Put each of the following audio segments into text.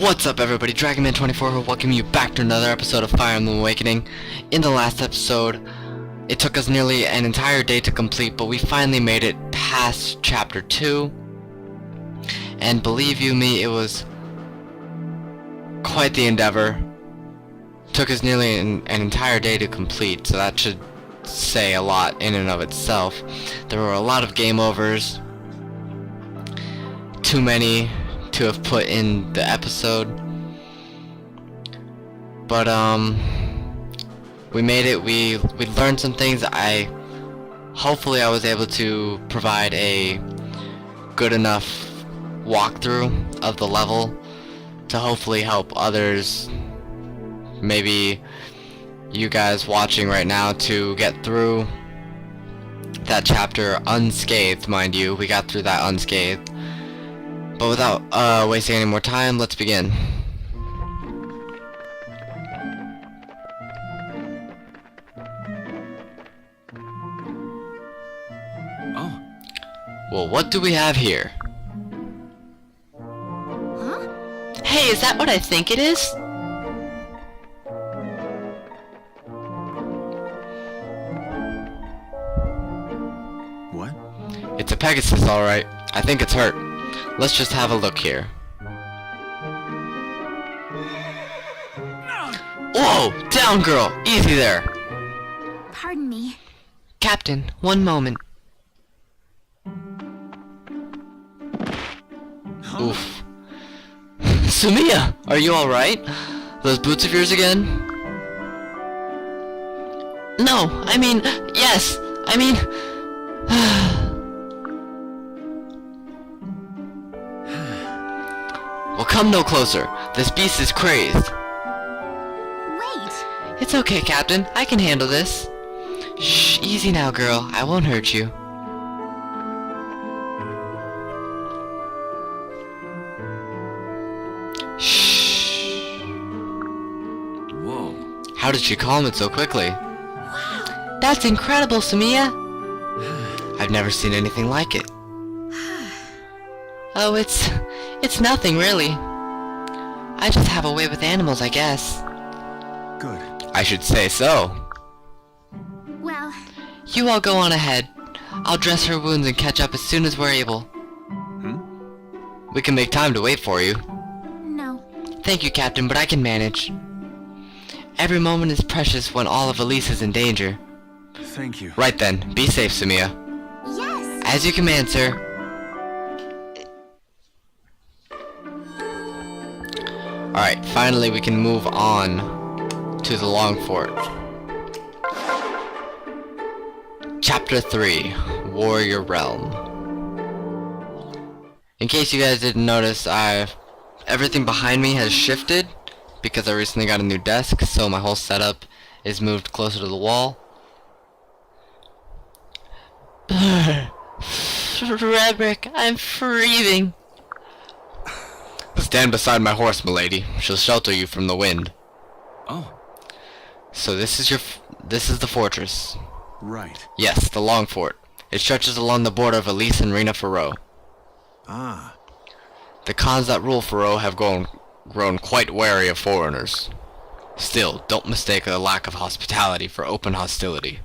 What's up everybody, Dragonman24 will welcome you back to another episode of Fire Emblem Awakening. In the last episode, it took us nearly an entire day to complete, but we finally made it past chapter 2. And believe you me, it was quite the endeavor. Took us nearly an entire day to complete, so that should say a lot in and of itself. There were a lot of game overs. Too many to have put in the episode, but we made it. We learned some things. Hopefully I was able to provide a good enough walkthrough of the level to hopefully help others, maybe you guys watching right now, to get through that chapter unscathed. Mind you, we got through that unscathed. But without wasting any more time, let's begin. Oh. Well, what do we have here? Huh? Hey, is that what I think it is? What? It's a Pegasus, alright. I think it's hurt. Let's just have a look here. Whoa! Down, girl! Easy there! Pardon me. Captain, one moment. Oof. Sumiya! Are you alright? Those boots of yours again? No, I mean, yes! I mean... Well, come no closer. This beast is crazed. Wait! It's okay, Captain. I can handle this. Shh, easy now, girl. I won't hurt you. Shh. Whoa. How did she calm it so quickly? Wow! That's incredible, Sumiya. I've never seen anything like it. Oh, it's nothing, really. I just have a way with animals, I guess. Good. I should say so. Well, You all go on ahead. I'll dress her wounds and catch up as soon as we're able. We can make time to wait for you. no. Thank you, Captain, but I can manage. Every moment is precious when all of Elise is in danger. Thank you. Right then, be safe, Sumiya. Yes! As you command, sir. Alright, finally we can move on to the Long Fort. Chapter 3, Warrior Realm. In case you guys didn't notice, everything behind me has shifted because I recently got a new desk, so my whole setup is moved closer to the wall. Frederick, I'm freezing. Stand beside my horse, milady. She'll shelter you from the wind. Oh. So this is the fortress. Right. Yes, the Long Fort. It stretches along the border of Elise and Rena Faro. Ah. The Khans that rule Faro have grown quite wary of foreigners. Still, don't mistake a lack of hospitality for open hostility.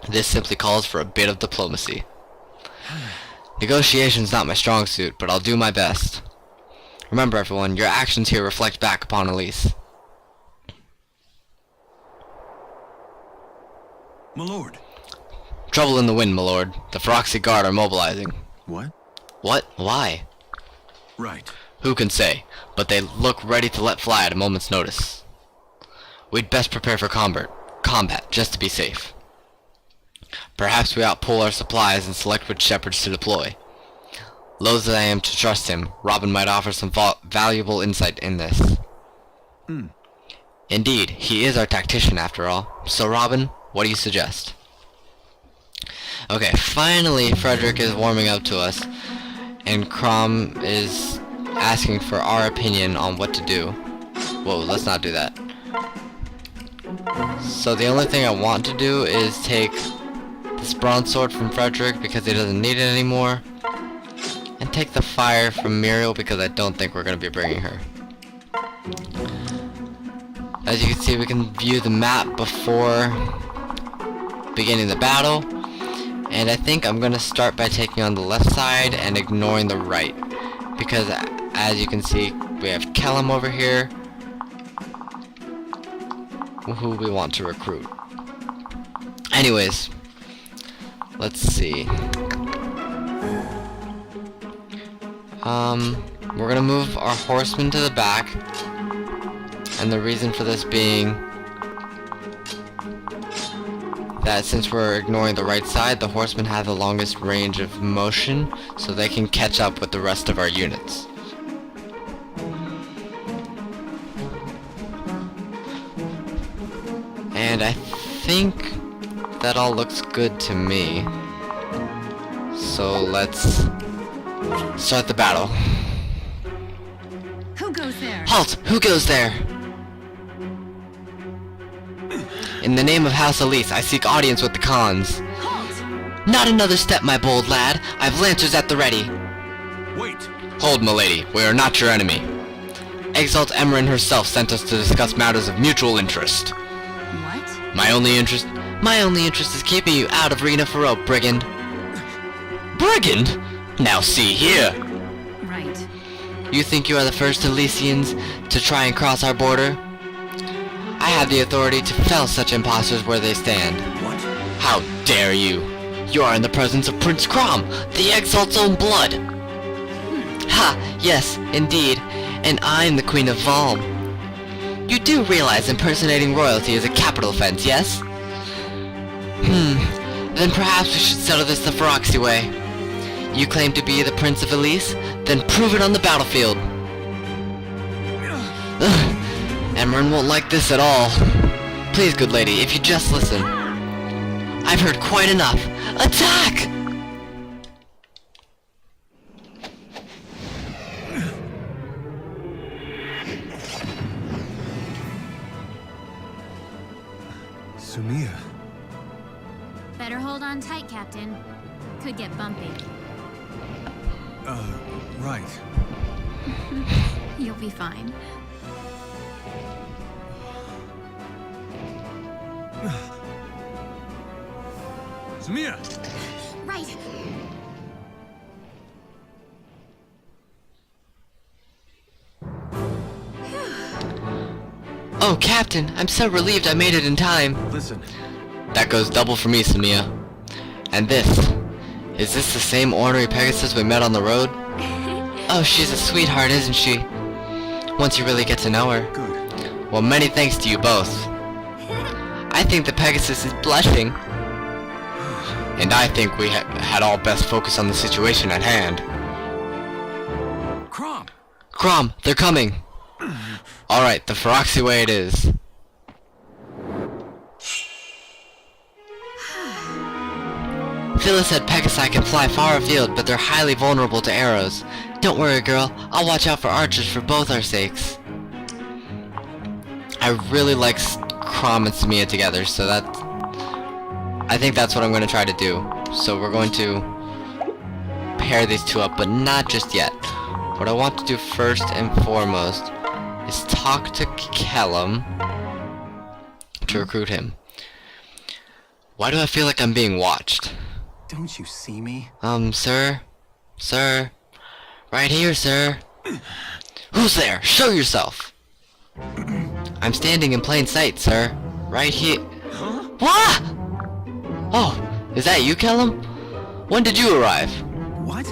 This simply calls for a bit of diplomacy. Negotiation's not my strong suit, but I'll do my best. Remember, everyone, your actions here reflect back upon Elise. My lord. Trouble in the wind, my lord. The Feroxy Guard are mobilizing. What? What? Why? Right. Who can say? But they look ready to let fly at a moment's notice. We'd best prepare for combat, just to be safe. Perhaps we outpull our supplies and select which shepherds to deploy. Loath as I am to trust him, Robin might offer some valuable insight in this. Indeed, he is our tactician after all. So Robin, what do you suggest? Okay, finally Frederick is warming up to us, and Crom is asking for our opinion on what to do. Whoa, let's not do that. So the only thing I want to do is take this bronze sword from Frederick because he doesn't need it anymore, and take the fire from Muriel because I don't think we're going to be bringing her. As you can see, we can view the map before beginning the battle. And I think I'm gonna start by taking on the left side and ignoring the right. Because as you can see, we have Kellum over here, who we want to recruit. Anyways, let's see. We're gonna move our horsemen to the back, and the reason for this being that since we're ignoring the right side, the horsemen have the longest range of motion, so they can catch up with the rest of our units. And I think that all looks good to me. So let's start the battle. Who goes there? Halt! Who goes there? In the name of House Elise, I seek audience with the Khans. Halt! Not another step, my bold lad. I've lancers at the ready. Wait. Hold, milady. We are not your enemy. Exalt Emran herself sent us to discuss matters of mutual interest. What? My only interest is keeping you out of Rena Faroe, brigand. Brigand? Now see here. Right. You think you are the first Elysians to try and cross our border? I have the authority to fell such impostors where they stand. What? How dare you? You are in the presence of Prince Crom, the Exalt's own blood. Ha, yes, indeed, and I'm the Queen of Valm. You do realize impersonating royalty is a capital offense, yes? Then perhaps we should settle this the Feroxy way. You claim to be the Prince of Elise? Then prove it on the battlefield. Ugh, Emran won't like this at all. Please, good lady, if you just listen. I've heard quite enough. Attack! Sumia. Better hold on tight, Captain. Could get bumpy. Right. You'll be fine. Sumia! Right. Oh, Captain, I'm so relieved I made it in time. Listen. That goes double for me, Samia. And this. Is this the same ornery Pegasus we met on the road? Oh, she's a sweetheart, isn't she? Once you really get to know her. Good. Well, many thanks to you both. I think the Pegasus is blushing. And I think we had all best focus on the situation at hand. Crom! Crom, they're coming! Alright, the Feroxy way it is. Phyllis said Pegasi can fly far afield, but they're highly vulnerable to arrows. Don't worry, girl. I'll watch out for archers for both our sakes. I really like Crom and Samia together, so I think that's what I'm going to try to do. So we're going to pair these two up, but not just yet. What I want to do first and foremost is talk to Kellum to recruit him. Why do I feel like I'm being watched? Don't you see me? Sir? Sir? Right here, sir. Who's there? Show yourself! I'm standing in plain sight, sir. Right here. Huh? What? Oh, is that you, Kellum? When did you arrive? What?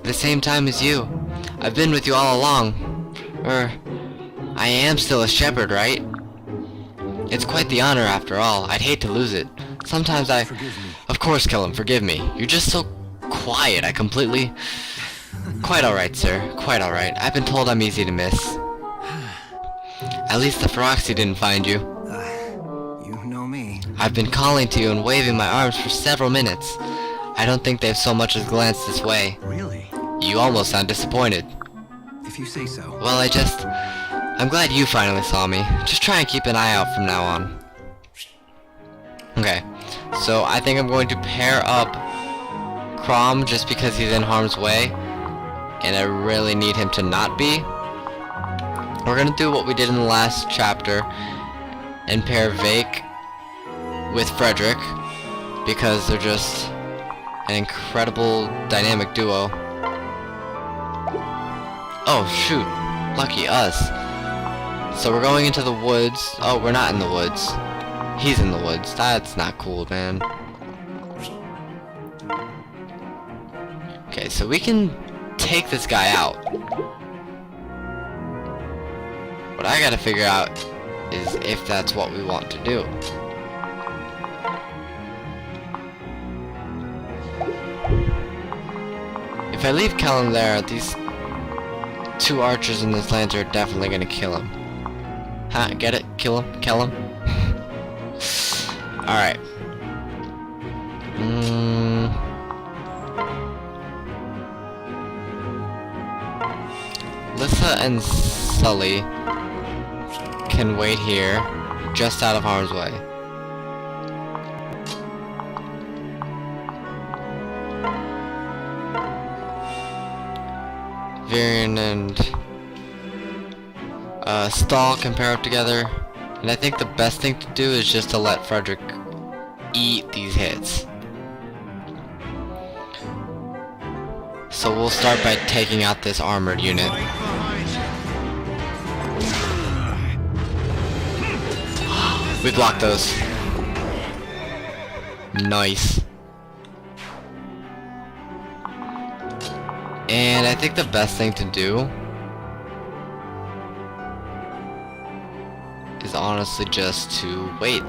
The same time as you. I've been with you all along. I am still a shepherd, right? It's quite the honor after all. I'd hate to lose it. Sometimes Forgive me. Of course, Kellum, forgive me. You're just so quiet. Quite alright, sir. Quite alright. I've been told I'm easy to miss. At least the Feroxy didn't find you. You know me. I've been calling to you and waving my arms for several minutes. I don't think they've so much as glanced this way. Really? You almost sound disappointed. If you say so. Well, I'm glad you finally saw me. Just try and keep an eye out from now on. Okay, so I think I'm going to pair up Crom just because he's in harm's way, and I really need him to not be. We're gonna do what we did in the last chapter and pair Vake with Frederick because they're just an incredible dynamic duo. Oh shoot, lucky us. So we're going into the woods. Oh, we're not in the woods. He's in the woods. That's not cool, man. Okay, so we can take this guy out. What I gotta figure out is if that's what we want to do. If I leave Kellum there, these two archers in this lantern are definitely gonna kill him. Huh? Get it? Kill him? Kill him? Alright. Lissa and Sully can wait here, just out of harm's way. Varian and Stahl can pair up together, and I think the best thing to do is just to let Frederick eat these hits. So we'll start by taking out this armored unit. We blocked those. Nice. And I think the best thing to do is honestly just to wait.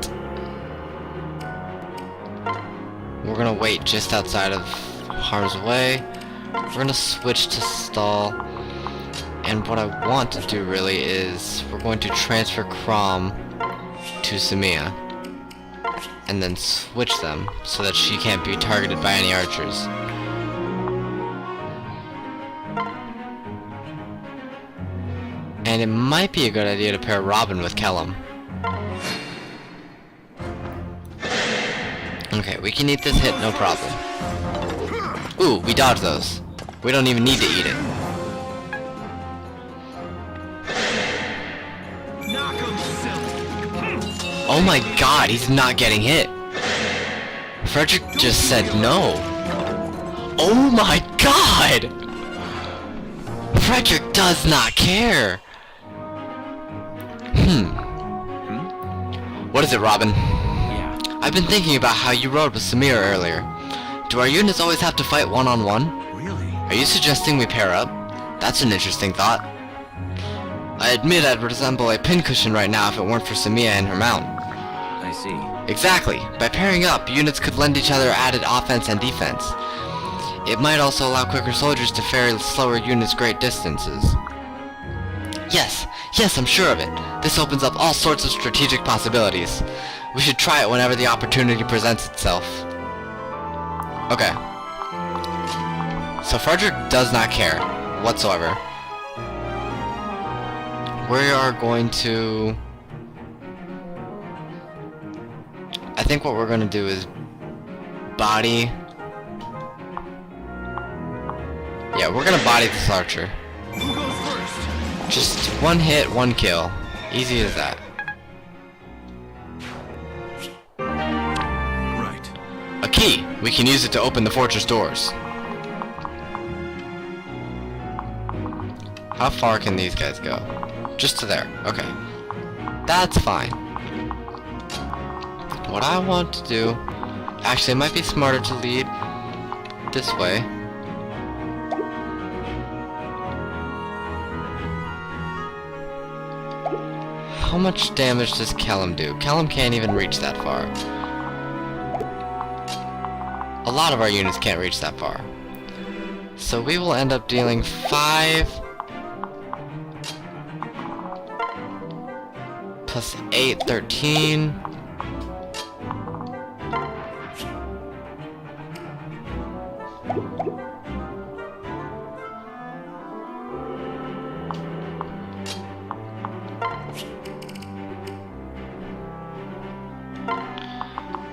We're gonna wait just outside of harm's way. We're gonna switch to stall. And what I want to do really is we're going to transfer Crom to Samia and then switch them so that she can't be targeted by any archers. And it might be a good idea to pair Robin with Kellum. Okay, we can eat this hit, no problem. Ooh, we dodged those. We don't even need to eat it. Oh my god, he's not getting hit. Frederick just said no. Oh my god! Frederick does not care. What is it, Robin? Yeah. I've been thinking about how you rode with Samira earlier. Do our units always have to fight one-on-one? Really? Are you suggesting we pair up? That's an interesting thought. I admit I'd resemble a pincushion right now if it weren't for Samia and her mount. I see. Exactly. By pairing up, units could lend each other added offense and defense. It might also allow quicker soldiers to ferry slower units great distances. Yes, I'm sure of it. This opens up all sorts of strategic possibilities. We should try it whenever the opportunity presents itself. Okay. So Frederick does not care whatsoever. We are going to... I think what we're going to do is body... Yeah, we're going to body this archer. Who goes first? Just one hit, one kill. Easy as that. Right. A key! We can use it to open the fortress doors. How far can these guys go? Just to there. Okay. That's fine. What I want to do... Actually, it might be smarter to lead this way. How much damage does Kellum do? Kellum can't even reach that far. A lot of our units can't reach that far. So we will end up dealing 5 plus 8, 13.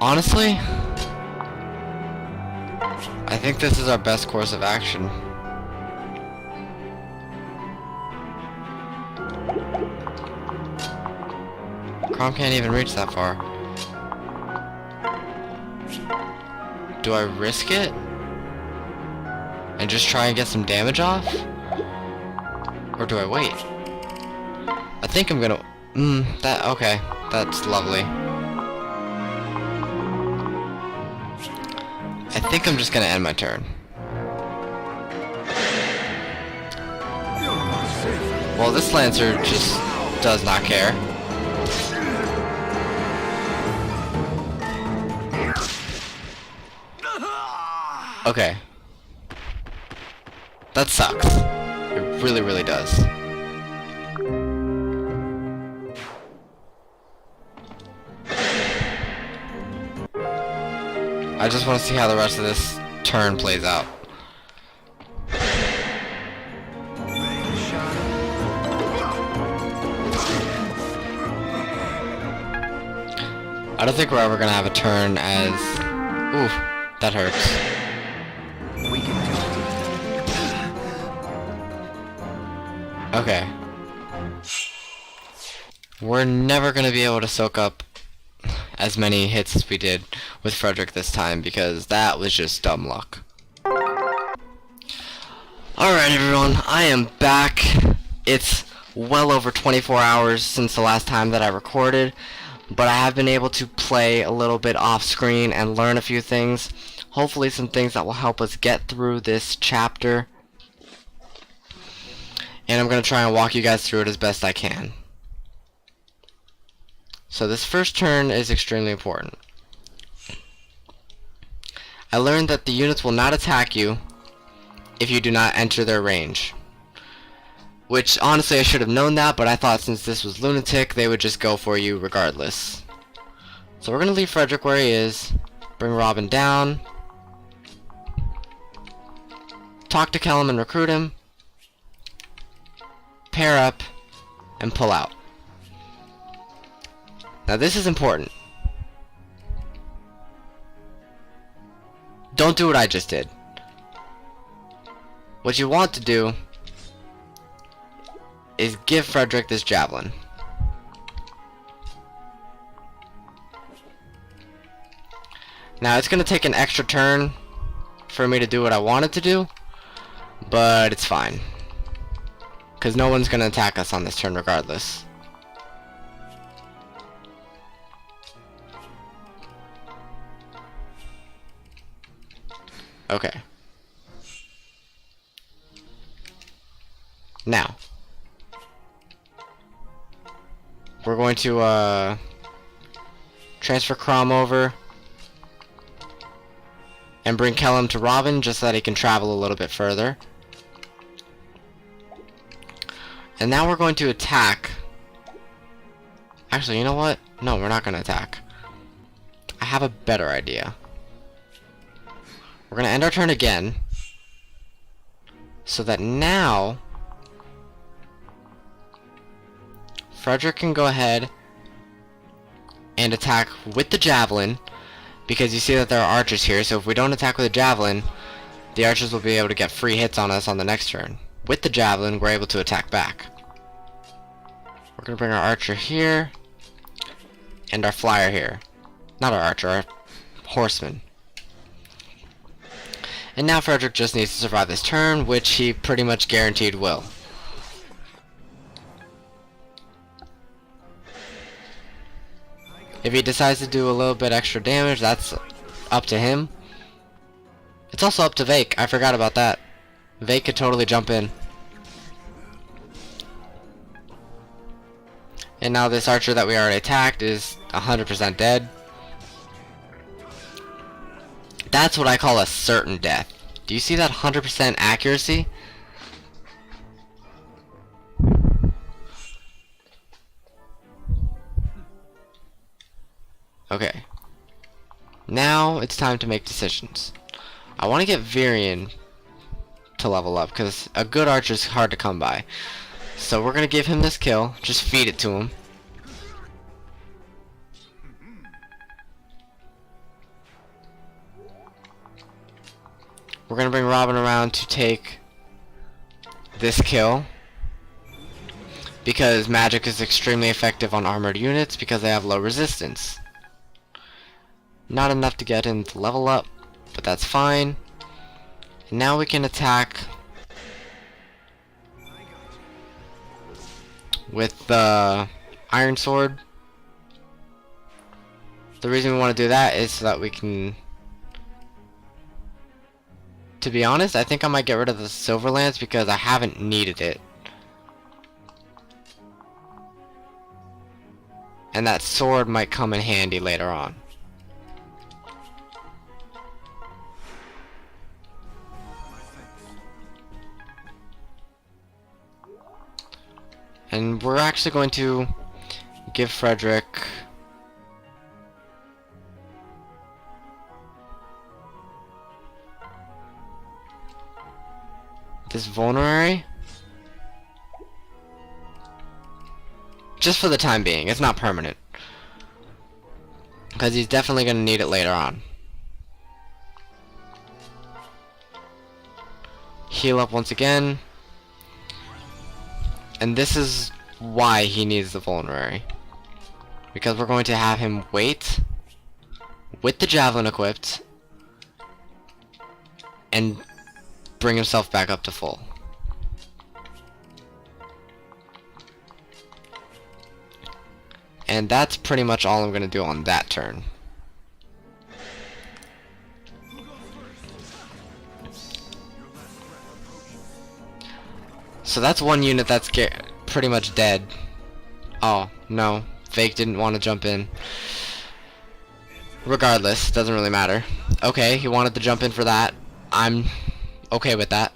Honestly, I think this is our best course of action. Crom can't even reach that far. Do I risk it? And just try and get some damage off? Or do I wait? I think I'm gonna... okay. That's lovely. I think I'm just gonna end my turn. Well, this Lancer just does not care. Okay. That sucks. It really, really does. I just want to see how the rest of this turn plays out. I don't think we're ever gonna have a turn as... Oof, that hurts. We can do it. Okay. We're never gonna be able to soak up as many hits as we did with Frederick this time, because that was just dumb luck. Alright everyone, I am back. It's well over 24 hours since the last time that I recorded, but I have been able to play a little bit off screen and learn a few things. Hopefully some things that will help us get through this chapter. And I'm going to try and walk you guys through it as best I can. So this first turn is extremely important. I learned that the units will not attack you if you do not enter their range. Which, honestly, I should have known that, but I thought since this was Lunatic, they would just go for you regardless. So we're going to leave Frederick where he is, bring Robin down, talk to Kellum and recruit him, pair up, and pull out. Now this is important. Don't do what I just did. What you want to do is give Frederick this javelin. Now it's gonna take an extra turn for me to do what I wanted to do, but it's fine, because no one's gonna attack us on this turn regardless. Okay. Now we're going to transfer Crom over and bring Kellum to Robin just so that he can travel a little bit further. And now we're going to attack. Actually, you know what? No, we're not going to attack. I have a better idea. We're going to end our turn again, so that now Frederick can go ahead and attack with the javelin, because you see that there are archers here, so if we don't attack with a javelin, the archers will be able to get free hits on us on the next turn. With the javelin, we're able to attack back. We're going to bring our archer here, and our flyer here. Not our archer, our horseman. And now Frederick just needs to survive this turn, which he pretty much guaranteed will. If he decides to do a little bit extra damage, that's up to him. It's also up to Vake. I forgot about that. Vake could totally jump in. And now this archer that we already attacked is 100% dead. That's what I call a certain death. Do you see that 100% accuracy? Okay. Now it's time to make decisions. I want to get Virion to level up, because a good archer is hard to come by. So we're going to give him this kill. Just feed it to him. We're going to bring Robin around to take this kill, because magic is extremely effective on armored units because they have low resistance. Not enough to get him to level up, but that's fine. And now we can attack with the iron sword. The reason we want to do that is so that we can... To be honest, I think I might get rid of the silver lance because I haven't needed it. And that sword might come in handy later on. And we're actually going to give Frederick this vulnerary. Just for the time being, it's not permanent. Because he's definitely going to need it later on. Heal up once again. And this is why he needs the vulnerary. Because we're going to have him wait with the javelin equipped and bring himself back up to full. And that's pretty much all I'm going to do on that turn. So that's one unit that's pretty much dead. Oh, no. Fake didn't want to jump in. Regardless, doesn't really matter. Okay, he wanted to jump in for that. I'm okay with that.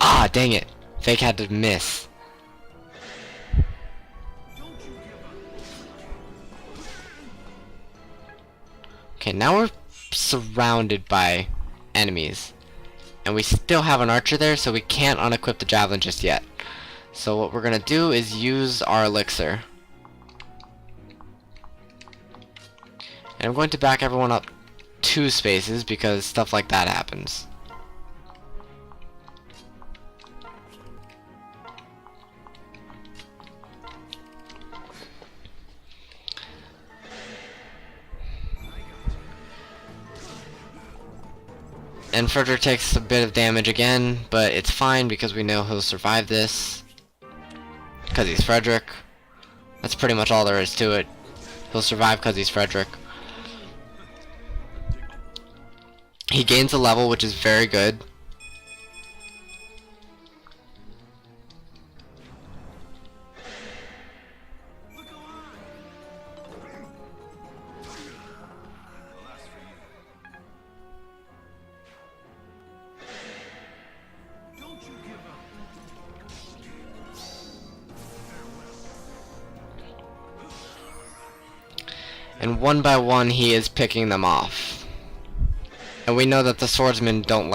Ah, dang it. Fake had to miss. Okay, now we're surrounded by enemies. And we still have an archer there, so we can't unequip the javelin just yet. So what we're gonna do is use our elixir. And I'm going to back everyone up 2 spaces because stuff like that happens. And Frederick takes a bit of damage again, but it's fine because we know he'll survive this. Because he's Frederick. That's pretty much all there is to it. He'll survive because he's Frederick. He gains a level, which is very good. And one by one he is picking them off. And we know that the swordsmen don't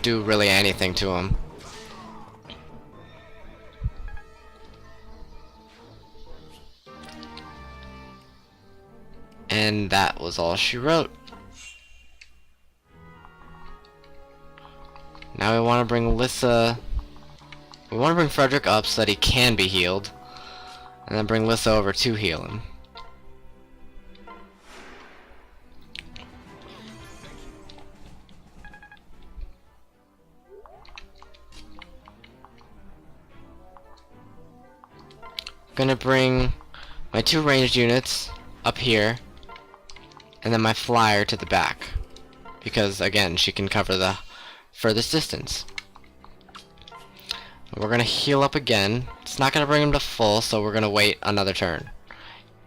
do really anything to him. And that was all she wrote. Now we want to bring Lissa... We want to bring Frederick up so that he can be healed. And then bring Lissa over to heal him. Gonna bring my 2 ranged units up here and then my flyer to the back because again she can cover the furthest distance. We're gonna heal up again. It's not gonna bring him to full, so we're gonna wait another turn.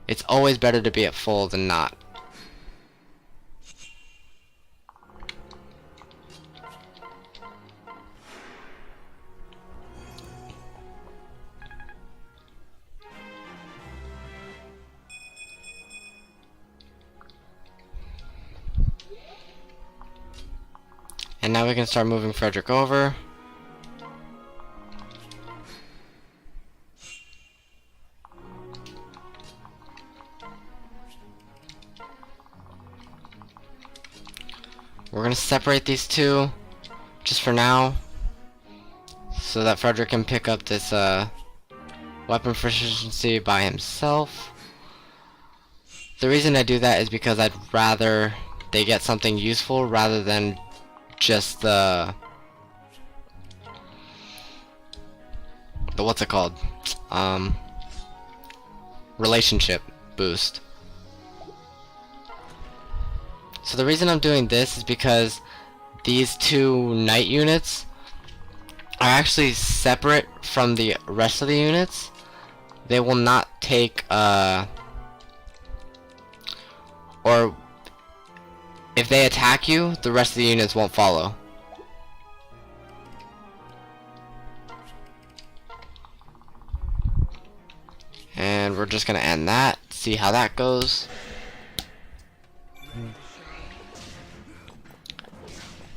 It's always better to be at full than not. And now we can start moving Frederick over. We're gonna separate these two, just for now, so that Frederick can pick up this weapon proficiency by himself. The reason I do that is because I'd rather they get something useful rather than just the what's it called? Relationship boost. So the reason I'm doing this is because these two knight units are actually separate from the rest of the units. They will not take or if they attack you, the rest of the units won't follow. And we're just gonna end that, see how that goes.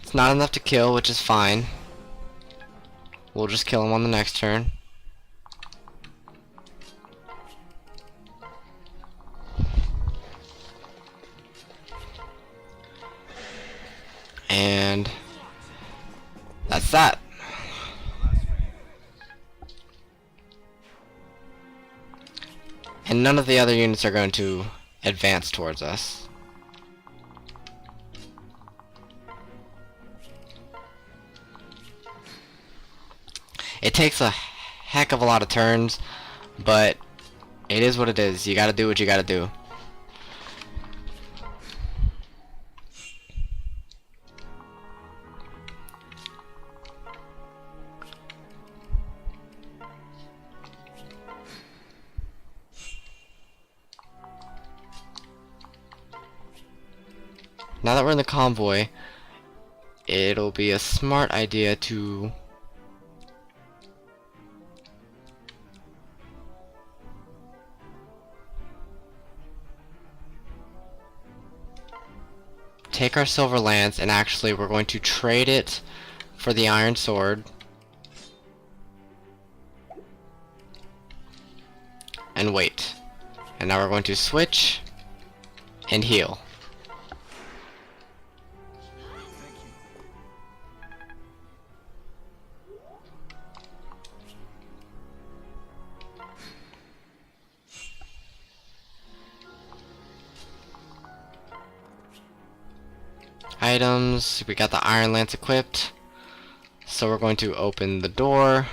It's not enough to kill, which is fine. We'll just kill him on the next turn. And that's that. And none of the other units are going to advance towards us. It takes a heck of a lot of turns, but it is what it is. You gotta do what you gotta do. Now that we're in the convoy, it'll be a smart idea to take our silver lance, and actually we're going to trade it for the iron sword. And wait. And now we're going to switch and heal. Items, we got the iron lance equipped, so we're going to open the door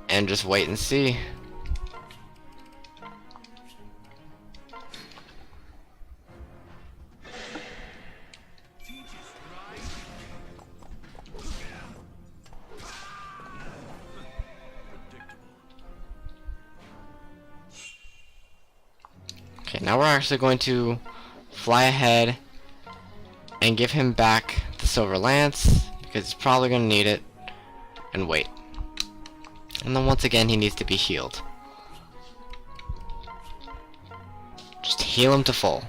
and just wait and see. Okay, now we're actually going to fly ahead and give him back the silver lance, because he's probably going to need it, and wait. And then once again he needs to be healed. Just heal him to full.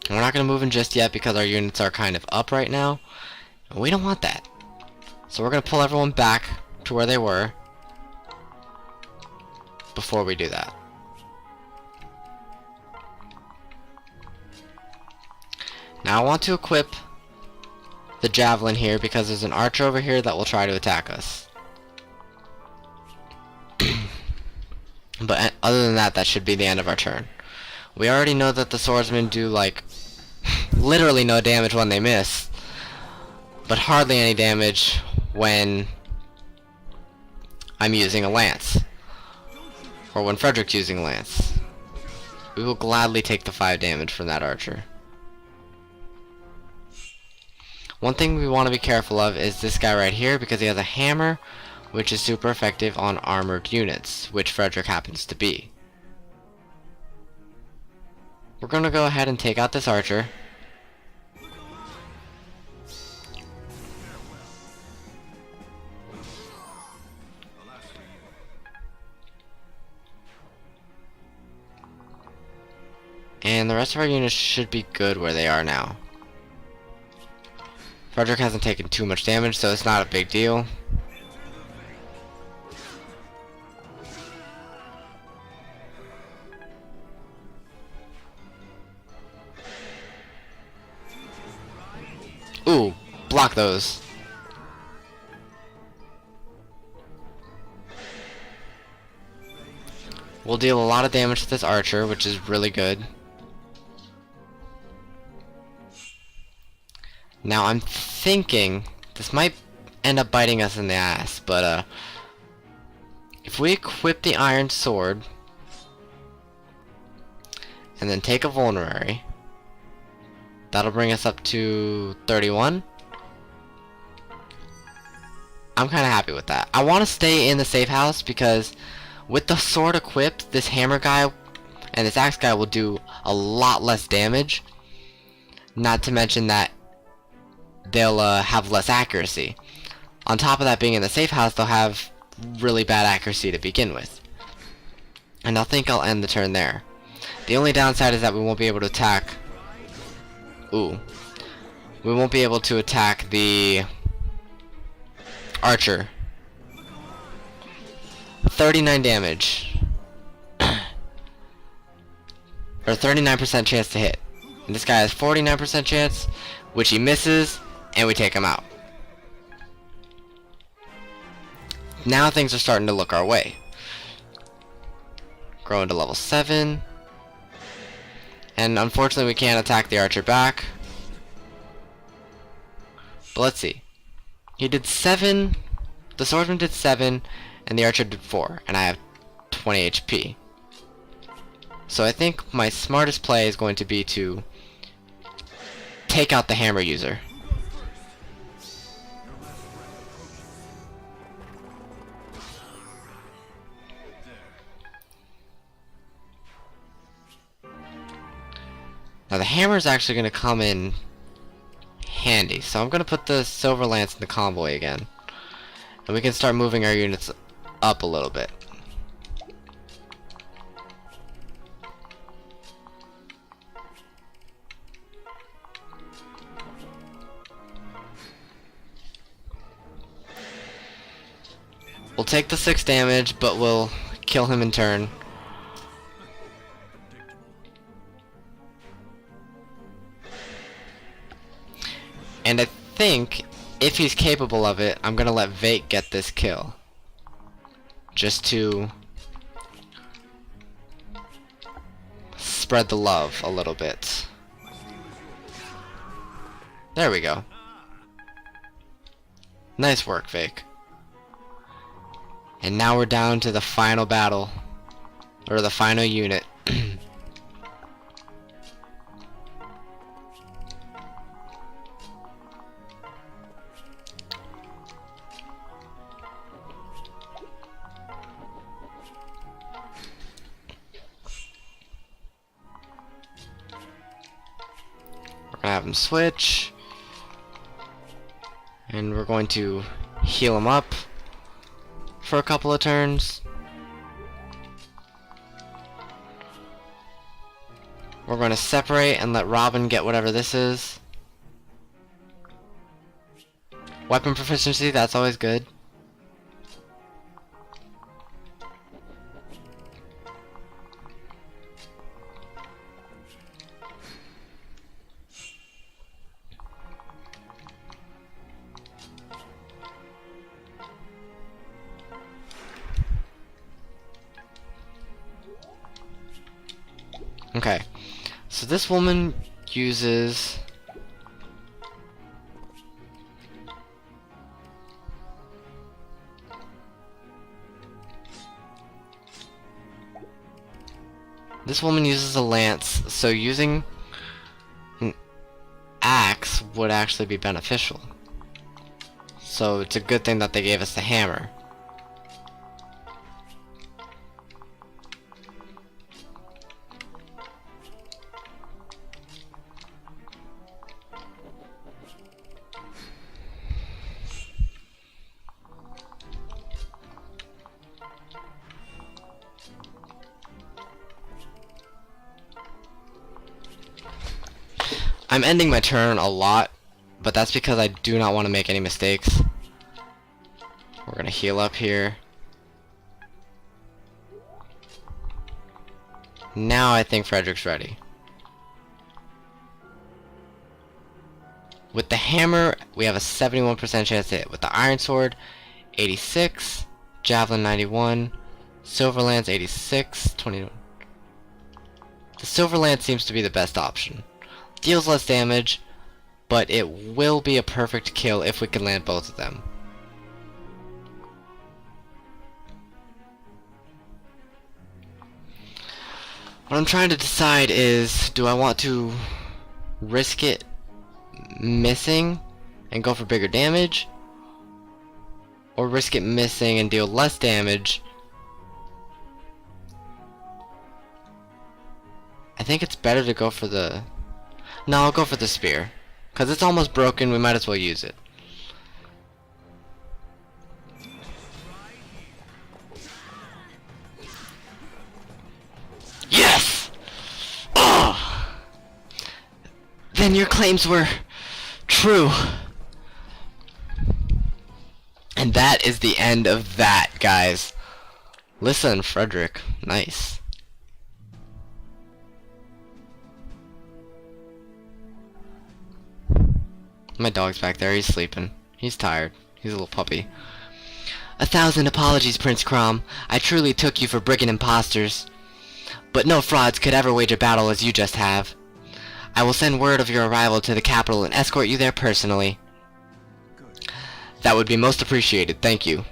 And we're not going to move in just yet because our units are kind of up right now, and we don't want that. So we're going to pull everyone back to where they were before we do that. Now I want to equip the javelin here because there's an archer over here that will try to attack us. But other than that, that should be the end of our turn. We already know that the swordsmen do like literally no damage when they miss, but hardly any damage when I'm using a lance, or when Frederick's using a lance. We will gladly take the 5 damage from that archer. One thing we want to be careful of is this guy right here, because he has a hammer, which is super effective on armored units, which Frederick happens to be. We're going to go ahead and take out this archer. And the rest of our units should be good where they are now. Frederick hasn't taken too much damage, so it's not a big deal. block those. We'll deal a lot of damage to this archer, which is really good. Now I'm thinking this might end up biting us in the ass, but if we equip the iron sword and then take a vulnerary, that'll bring us up to 31. I'm kind of happy with that. I want to stay in the safe house because with the sword equipped, this hammer guy and this axe guy will do a lot less damage. Not to mention that they'll have less accuracy. On top of that, being in the safe house, they'll have really bad accuracy to begin with. And I think I'll end the turn there. The only downside is that we won't be able to attack... Ooh. We won't be able to attack the archer. 39 damage. Or 39% chance to hit. And this guy has 49% chance, which he misses, and we take him out. Now things are starting to look our way. Growing to level 7. And unfortunately we can't attack the archer back. But let's see. He did 7. The swordsman did 7. And the archer did 4. And I have 20 HP. So I think my smartest play is going to be to take out the hammer user. Now the hammer is actually going to come in handy, so I'm going to put the silver lance in the convoy again, and we can start moving our units up a little bit. We'll take the 6 damage, but we'll kill him in turn. And I think, if he's capable of it, I'm gonna let Vake get this kill. Just to spread the love a little bit. There we go. Nice work, Vake. And now we're down to the final battle. Or the final unit. We're gonna have him switch. And we're going to heal him up for a couple of turns. We're going to separate and let Robin get whatever this is. Weapon proficiency, that's always good. Okay, so this woman uses a lance, so using an axe would actually be beneficial. So it's a good thing that they gave us the hammer. I'm ending my turn a lot, but that's because I do not want to make any mistakes. We're gonna heal up here. Now I think Frederick's ready. With the hammer, we have a 71% chance to hit. With the iron sword, 86. Javelin, 91. Silver lance, 86. 21. The silver lance seems to be the best option. Deals less damage, but it will be a perfect kill if we can land both of them. What I'm trying to decide is, do I want to risk it missing and go for bigger damage, or risk it missing and deal less damage? I think it's better to go for the... No, I'll go for the spear, because it's almost broken. We might as well use it. Yes! Oh! Then your claims were true. And that is the end of that, guys. Listen, Frederick. Nice. My dog's back there. He's sleeping. He's tired. He's a little puppy. 1,000 apologies, Prince Crom. I truly took you for brigand imposters. But no frauds could ever wage a battle as you just have. I will send word of your arrival to the capital and escort you there personally. That would be most appreciated. Thank you.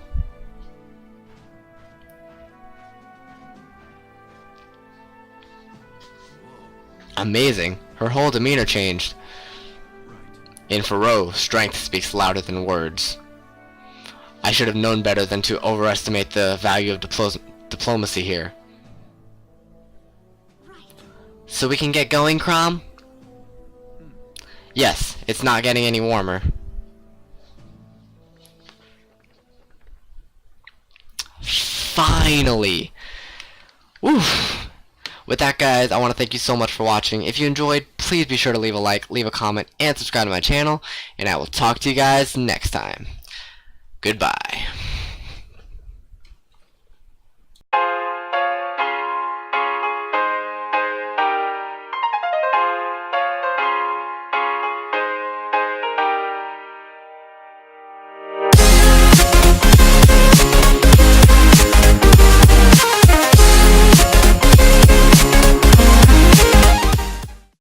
Amazing. Her whole demeanor changed. In Faro, strength speaks louder than words. I should have known better than to overestimate the value of diplomacy here. So we can get going, Crom? Yes, it's not getting any warmer. Finally! Woo! With that, guys, I want to thank you so much for watching. If you enjoyed, please be sure to leave a like, leave a comment, and subscribe to my channel. And I will talk to you guys next time. Goodbye.